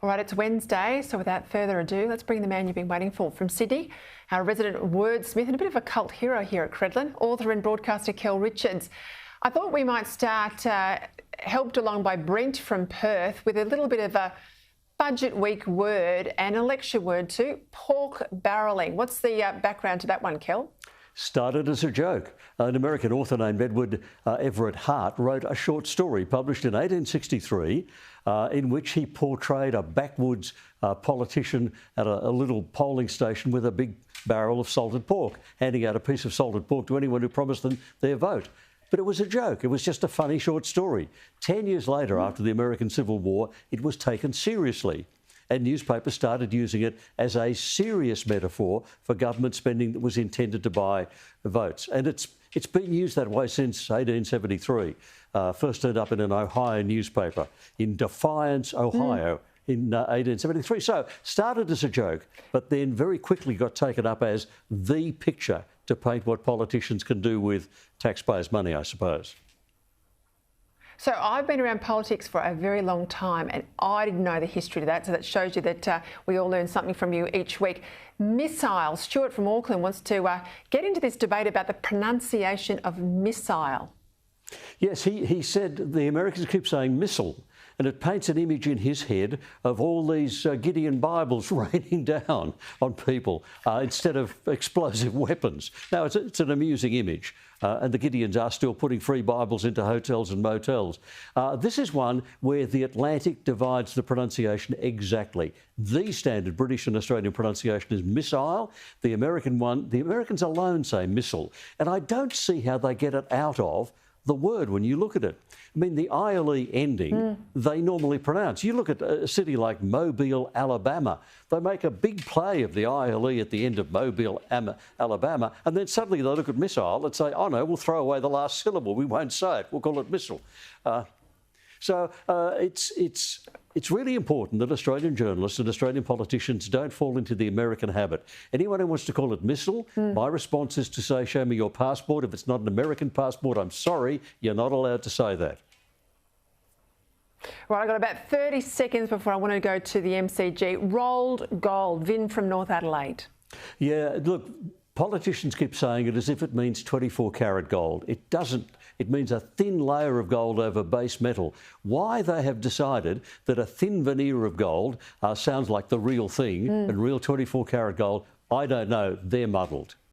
All right, it's Wednesday, so without further ado, let's bring the man you've been waiting for from Sydney, our resident wordsmith and a bit of a cult hero here at Credlin, author and broadcaster Kel Richards. I thought we might start, helped along by Brent from Perth, with a little bit of a budget week word and a lecture word too, pork barrelling. What's the background to that one, Kel? Started as a joke. An American author named Edward Everett Hale wrote a short story published in 1863 in which he portrayed a backwoods politician at a little polling station with a big barrel of salted pork, handing out a piece of salted pork to anyone who promised them their vote. But it was a joke. It was just a funny short story. 10 years later, after the American Civil War, it was taken seriously. And newspapers started using it as a serious metaphor for government spending that was intended to buy votes. And it's been used that way since 1873. First turned up in an Ohio newspaper in Defiance, Ohio, in 1873. So started as a joke, but then very quickly got taken up as the picture to paint what politicians can do with taxpayers' money, I suppose. So I've been around politics for a very long time and I didn't know the history to that, so that shows you that we all learn something from you each week. Missile. Stuart from Auckland wants to get into this debate about the pronunciation of missile. Yes, he said the Americans keep saying missile, and it paints an image in his head of all these Gideon Bibles raining down on people instead of explosive weapons. Now, it's an amusing image, and the Gideons are still putting free Bibles into hotels and motels. This is one where the Atlantic divides the pronunciation exactly. The standard British and Australian pronunciation is missile. The American one, the Americans alone say missile, and I don't see how they get it out of the word when you look at it. I mean, the ILE ending, they normally pronounce. You look at a city like Mobile, Alabama, they make a big play of the ILE at the end of Mobile, Alabama, and then suddenly they look at missile and say, oh no, we'll throw away the last syllable, we won't say it, we'll call it missile. So it's really important that Australian journalists and Australian politicians don't fall into the American habit. Anyone who wants to call it missile, my response is to say, show me your passport. If it's not an American passport, I'm sorry, you're not allowed to say that. Right, I've got about 30 seconds before I want to go to the MCG. Rolled gold. Vin from North Adelaide. Yeah, look, politicians keep saying it as if it means 24 carat gold. It doesn't. It means a thin layer of gold over base metal. Why they have decided that a thin veneer of gold sounds like the real thing and real 24 carat gold, I don't know. They're muddled.